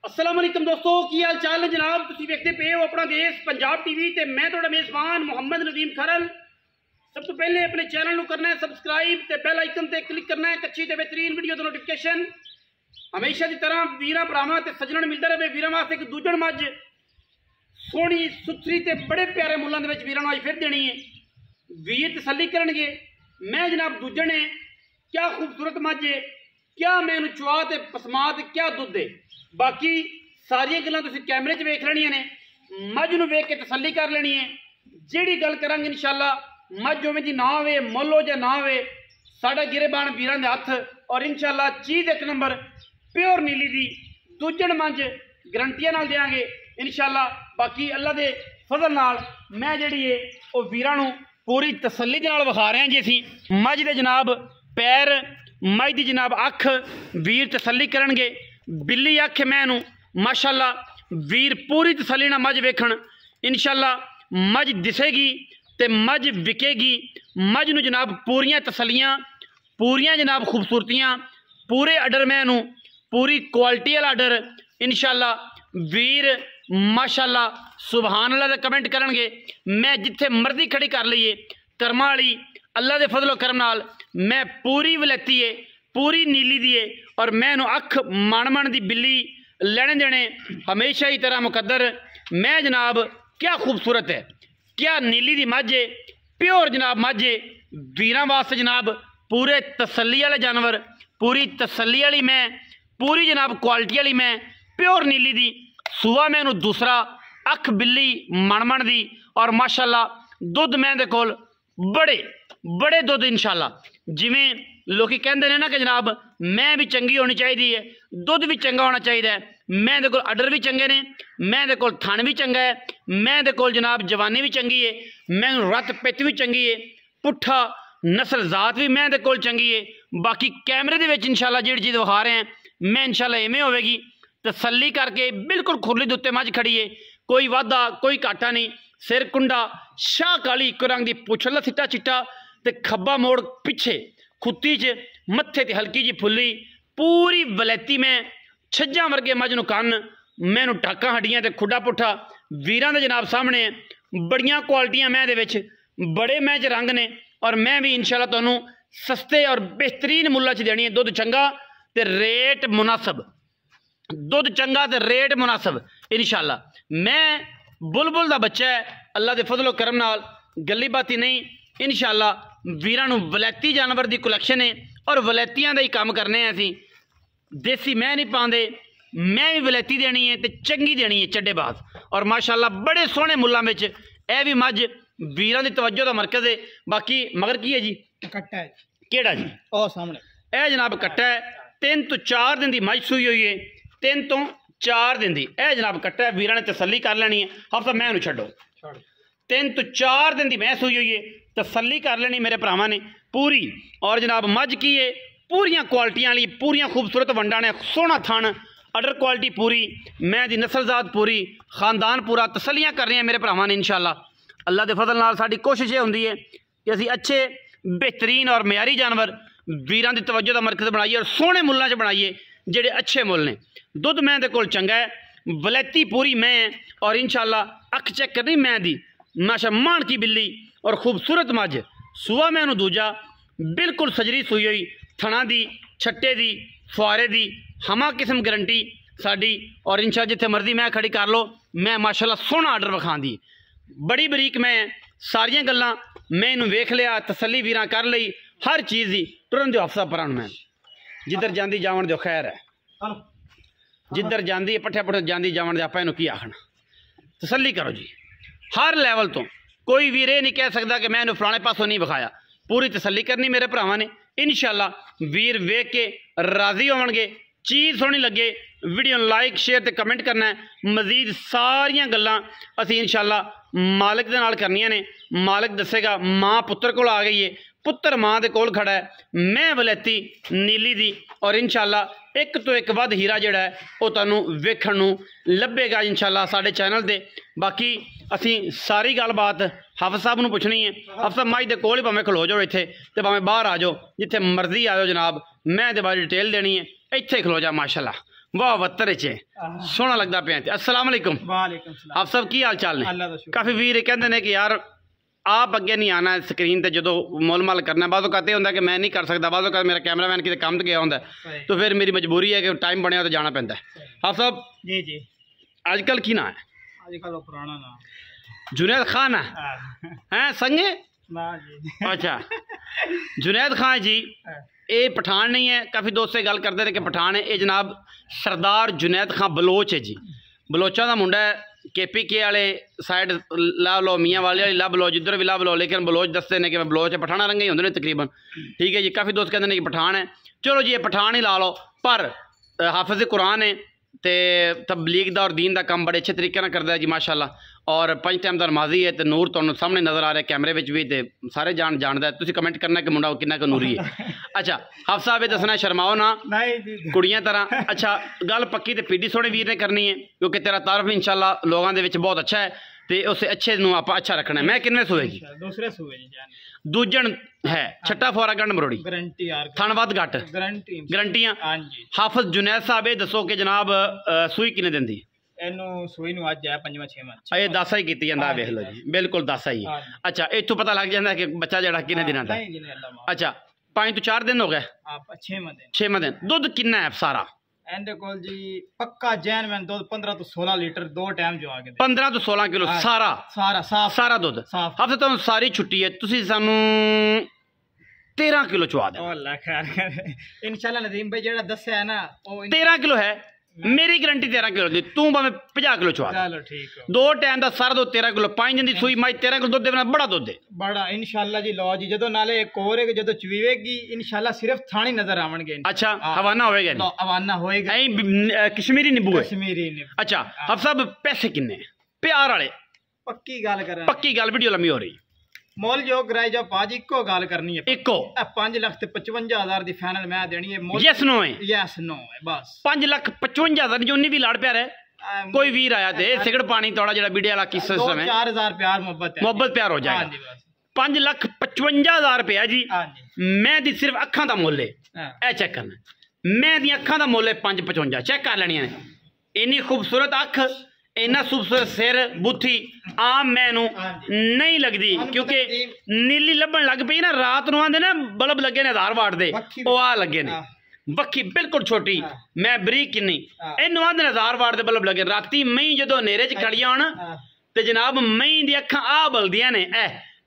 अस्सलाम वालेकुम दोस्तों, की हाल चाल है जनाब। तुसीं वेखदे पे हो अपना देश पंजाब टीवी ते मैं तुहाडा मेज़बान मुहम्मद नदीम खरल। सब तो पहले अपने चैनल को करना है सबसक्राइब ते बेल आइकन ते क्लिक करना है कच्ची ते बेहतरीन वीडियो दी नोटिफिकेशन हमेशा की तरह वीरां भरावां ते सज्जणां मिलदा रहे। वीरां वास्ते एक दूजण मੱਝ सोहनी सुथरी ते बड़े प्यारे मुल्लां दे विच वीरां नूं अज फिर देनी है। वीर तसल्ली करनगे मैं जनाब दूजण है क्या खूबसूरत मੱਝ है, क्या मैं इहनूं चुआ ते पसमा ते क्या दुध है। बाकी सारियां गल्लां तुसीं कैमरे 'च वेख लैणियां ने, मੱਝ नूं वेख के तसल्ली कर लेनी है। जिहड़ी गल करांगे इंशाअल्लाह मੱਝ उवें दी ना होवे मुੱਲ हो जां ना होवे साडा गिरेबान वीरां दे हत्थ और इंशाअल्लाह चीज़ एक नंबर प्योर नीली दी दूजण मੱਝ गरंटियां नाल देंगे इंशाअल्लाह। बाकी अल्लाह दे फजल नाल मैं जिहड़ी है वो वीरां नूं पूरी तसल्ली दे नाल विखा रहे हैं जी। असीं मੱਝ दे जनाब पैर मੱਝ दी जनाब अख वीर तसल्ली करनगे। बिल्ली अख मैनू माशाअल्लाह वीर पूरी तसल्ली नाल मੱਝ वेखण इंशाअल्लाह मੱਝ दिसेगी ते मੱਝ विकेगी। मੱਝ नूं जनाब पूरियां तसल्लियां पूरियां जनाब खूबसूरतियां पूरे आर्डर मैनू पूरी क्वालिटी वाला आर्डर इंशाअल्लाह वीर माशाअल्लाह सुभान अल्लाह दे कमेंट करनगे। मैं जिथे मर्जी खड़ी कर लईए कर्मा वाली अल्लाह दे फजलो करम नाल मैं पूरी वलैती है पूरी नीली दी है और मैं अख मन दी बिल्ली लेने देने हमेशा ही तरह मुकद्दर। मैं जनाब क्या खूबसूरत है, क्या नीली दी मੱਝ है, प्योर जनाब मੱਝ है वीरां वास्ते जनाब पूरे तसल्ली वाले जानवर पूरी तसल्ली वाली मैं पूरी जनाब क्वालिटी वाली मैं प्योर नीली दी सूआ मैनू दूसरा अख बिल्ली मन दी और माशाअल्लाह दुध मैं दे कोल बड़े बड़े दुध इंशाअल्लाह। जिमें लोग कहते हैं ना कि जनाब मैं भी चंगी होनी चाहिए है, दुध भी चंगा होना चाहिए। मैं दे कोल आर्डर भी चंगे ने, मैं दे कोल थन भी चंगा है, मैं दे कोल जनाब जवानी भी चंगी है, मैं रत पित भी चंगी है, पुट्ठा नस्ल जात भी मैं दे कोल चंगी है। बाकी कैमरे दे विच इंशाअल्लाह जिहड़ी चीज़ विखा रहे हैं मैं इंशाअल्लाह इवें होवेगी तसल्ली करके बिल्कुल खुरली दे उत्ते मੱਝ खड़ी है, कोई वाधा कोई घाटा नहीं। सिर कुंडा शाह काली इको रंग की पुछला सिट्टा चिट्टा ते खब्बा मोड़ पिछे खुत्ती च मत्थे ते हल्की जी फुल्ली पूरी वलैती में छज्जां वर्गे मੱਝ नूं कन्न मैनू टाकां हड्डियां ते खुड्डा पुट्ठा वीरां दे जनाब सामने बड़ियां क्वालिटियां मैं दे विच बड़े मैं च रंग ने और मैं भी इंशाअल्लाह तुहानूं सस्ते और बेहतरीन मुल्लां च देनी है। दुध चंगा ते रेट मुनासब, दुध चंगा ते रेट मुनासब इंशाअल्लाह। मैं बुलबुल दा बच्चा है अल्लाह दे फजलो करम नाल गली बाती नहीं इंशाअल्लाह वीरां नूं वलैती जानवर दी कलैक्शन है और वलैतियां दा ही काम करने हैं। असीं देसी मैं नहीं पांदे, मैं भी वलैती देनी है ते चंगी देनी है चड्डेबाज और माशाअल्लाह बड़े सोहने मुल्लां विच यह भी मੱਝ वीरां दी तवज्जो दा मरकज़ है। बाकी मगर की है जी कट्टा है केड़ा जी ओ सामने यह जनाब कट्टा है 3 तो 4 दिन की मੱਝ सूई हुई है, 3 तो 4 दिन की यह जनाब कट्टा है। वीरां ने तसल्ली कर लेनी है हफ्ता मैं छड्डो 3 तो 4 दिन की मैं सूई हुई है तसल्ली कर लेनी मेरे भरावां ने पूरी। और जनाब मੱਝ की है पूरियां क्वालिटियां वाली पूरियां खूबसूरत वंडा ने सोहना थन अडर क्वालिटी पूरी मैं दी नस्लजात पूरी खानदान पूरा तसल्लियां कर रहे हैं मेरे भरावां ने इंशाअल्लाह। अल्लाह के फजल नाल साडी कोशिश ये होंदी है कि असीं अच्छे बेहतरीन और मयारी जानवर वीरां दी तवज्जो दा मरकज़ बनाइए और सोहने मुल्लां च बनाइए जेडे अच्छे मुल ने। दुध मैं दे कोल चंगा है, वलैती पूरी मैं और इंशाअल्लाह अख चेक करनी मैं दी माशा मान की बिल्ली और खूबसूरत मੱਝ सूआ मैनू दूजा बिल्कुल सजरी सूई हुई थना दी छट्टे दी फुआरे दी हमा किस्म गारंटी साडी और इंशाअल्लाह जिथे मर्जी मैं खड़ी कर लो मैं माशाअल्लाह सोहना आर्डर विखांदी बड़ी बरीक मैं सारियां गल्लां मैं इनू वेख लिया तसल्ली वीरां कर लई हर चीज़ की तुरन दो हफ्ता परान मैं जिधर जाती जावन दो खैर है जिधर जाती पट्ठे पुट्ठे जाती जावन दे आपां इनू की आखना। तसल्ली करो जी हर लैवल तो कोई वीर ये नहीं कह सकता कि मैं इनू फलाने पासों नहीं विखाया, पूरी तसल्ली करनी मेरे भरावां ने इंशाअल्लाह। वीर वेख के राजी होवणगे चीज़ सोहनी लगे वीडियो लाइक शेयर ते कमेंट करना है। मजीद सारियां गल्लां असीं इंशाअल्लाह मालिक दे नाल करनियां ने। मालिक दसेगा माँ पुत्र कोल आ गई है, पुत्र माँ दे कोल खड़ा है, मैं वलैती नीली दी और इंशाअल्लाह एक तो एक वध हीरा जिहड़ा है वो तुहानूं वेखण नूं लभेगा इंशाअल्लाह साडे चैनल ते। बाकी असीं सारी गलबात हाफिज़ साहब नूं पुछनी है। हाफिज़ साहब मੱਝ दे कोल ही भावें खलो जाओ इत्थे ते भावें बाहर आ जाओ जिथे मर्जी आ जाओ जनाब मैं दे बारे डिटेल देनी है इत्थे खलो जा माशाअल्लाह वाह बत्तर चे सोहना लगता पे। अस्सलाम वालेकुम। वालेकुम सलाम। आप सब की हाल चाल ने? अल्लाह दा शुक्र। काफ़ी वीर कहते हैं कि यार आप अगे नहीं आना स्क्रीन ते जो मोल माल करना। बाज़ कहते होंगे कि मैं नहीं कर सकता, बाज़ कहते मेरा कैमरामैन कितने काम तो गया होंगे, तो फिर मेरी मजबूरी है कि टाइम बनया तो जाना पैंदा है। आप सब जी जी आजकल की ना है? आजकल पुराना ना जुनैद खान है हैं संगे? ना जी। अच्छा जुनैद खान जी ये पठान नहीं है, काफ़ी दोस्त से गल करते रहे कि पठान है। ये जनाब सरदार जुनैद खान बलोच है जी, बलोचा का मुंडा है। KPK वाले साइड ला लो, मियाँ वाले वाली ला बलोच, इधर भी ला बलो, लेकिन बलोच दसते हैं कि मैं बलोच है। पठाना रंगे ही होंगे तकरीबन, ठीक है जी। काफ़ी दोस्त कहते हैं कि पठान है, चलो जी ये पठान ही ला लो। पर हाफिज़ कुरान है तो तबलीग दा और दीन दा काम बड़े अच्छे तरीके नाल करदा है जी माशाअल्लाह। और 5 टाइम दा नमाजी है तो नूर तुहानूं सामने नज़र आ रहा है कैमरे विच भी, तो सारे जानदा है। तुसीं कमेंट करना कि मुंडा किन्ना क नूरी है। अच्छा हाफ साहब ये दसना शर्माओ ना कुड़ियां तरह। अच्छा गल पक्की तो पीडी सोहने वीर ने करनी है, क्योंकि तेरा तारफ इंशाअल्लाह लोगों दे विच बहुत अच्छा है, तो उस अच्छे नूं आपां अच्छा रखना है। मैं किन्ने सूए जी? दूसरे सूए जी जान दूजन है छट्टा फोरा गंढ मरोड़ी गारंटी यार थन वध घट गारंटी गारंटियां। हां जी। हाफिज जुनैद साहब ये दसो कि जनाब सूई किन्ने दिंदी? ਇਹਨੂੰ ਸੂਈ ਨੂੰ ਅੱਜ ਹੈ 5ਵਾਂ 6ਵਾਂ। ਇਹ ਦਾਸਾ ਹੀ ਕੀਤੀ ਜਾਂਦਾ, ਵੇਖ ਲਓ ਜੀ ਬਿਲਕੁਲ ਦਾਸਾ ਹੀ। ਅੱਛਾ ਇੱਥੋਂ ਪਤਾ ਲੱਗ ਜਾਂਦਾ ਕਿ ਬੱਚਾ ਜਿਹੜਾ ਕਿੰਨੇ ਦਿਨਾਂ ਦਾ? ਨਹੀਂ ਜੀ ਅੱਲਾ ਮਾਫ। ਅੱਛਾ 5 ਤੋਂ 4 ਦਿਨ ਹੋ ਗਏ? ਆਪ 6ਵਾਂ ਦਿਨ। 6ਵਾਂ ਦਿਨ। ਦੁੱਧ ਕਿੰਨਾ ਹੈ ਸਾਰਾ? ਇਹਦੇ ਕੋਲ ਜੀ ਪੱਕਾ ਜੈਨ ਮੈਂ ਦੁੱਧ 15 ਤੋਂ 16 ਲੀਟਰ ਦੋ ਟਾਈਮ ਜੋ ਆ ਕੇ 15 ਤੋਂ 16 ਕਿਲੋ ਸਾਰਾ ਸਾਰਾ ਸਾਫ ਸਾਰਾ ਦੁੱਧ। ਹਫਤੇ ਤੋਂ ਸਾਰੀ ਛੁੱਟੀ ਹੈ, ਤੁਸੀਂ ਸਾਨੂੰ 13 ਕਿਲੋ ਚਵਾ ਦਿਓ। ਅੱਲਾ ਖੈਰ ਕਰੇ ਇਨਸ਼ਾਅੱਲਾ। ਨਦੀਮ ਭਾਈ ਜਿਹੜਾ ਦੱਸਿਆ ਹੈ ਨਾ ਉਹ 13 ਕਿਲੋ ਹੈ, मेरी गारंटी 13 किलो दी। तू भावे 50 किलो चवा। चलो ठीक है। 2 टाइम का सारा दुध 13 किलो, 5 दिन की सूई माई 13 किलो दुध देना बड़ा दुध है बड़ा इंशाल्लाह जी। लो जी जो नाले एक और है जो चुवेगी इंशाल्लाह सिर्फ थानी नजर आवेंगे। अच्छा हवाना होएगा? लो हवाना होएगा। कश्मीरी नींबू है? कश्मीरी नींबू। अच्छा अब सब पैसे किन्ने प्यार वाले? पक्की गल कर, पक्की गल, वीडियो लंबी हो रही। मोल जो कराए जो पाजी इको गल करनी है, इको 5,55,000 दी फाइनल मैं देनी है। यस नो है? यस नो है बस। 5,55,000 जो नहीं भी लाड़ प्यार है। कोई वीर आया थे सिगड़ पानी थोड़ा जरा वीडियो वाला किस्सा समय 4,000 प्यार मोहब्बत प्यार हो जाएगा। 5,55,000 रुपया जी। मैं दी सिर्फ अखां दा मुल है, ए चेक करना। मैं दी अखां दा मुल है 5,55, चेक कर लेनी है। इन्नी खूबसूरत अख, इन्ना खूबसूरत सिर, बुथी आम मैनू नहीं लगती, क्योंकि नीली लभन लग पई ना। रात नूं आंदे ना बल्ब लगे ने 1000 वाट दे, ओ आ लगे ने वक्खी बिल्कुल छोटी। मैं बरीक किन्नी, इनू आंदे 1000 वाट दे बल्ब लगे। राती मई जदों नेरे च खड़ियां होण ते जनाब मई दी अखां आ बलदियां ने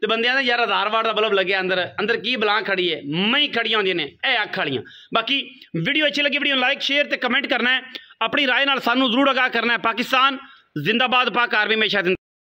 ते बंदियां दा यार 1000 वाट दा बल्ब लगे अंदर अंदर की बलां खड़ी है, मई खड़ियां होंदियां ने ए अख वालियां। बाकी वीडियो अच्छी लगी वीडियो लाइक शेयर ते कमेंट करना है, अपनी राय नाल सानू जरूर आगाह करना है। पाकिस्तान जिंदाबाद, पाक आर्मी हमेशा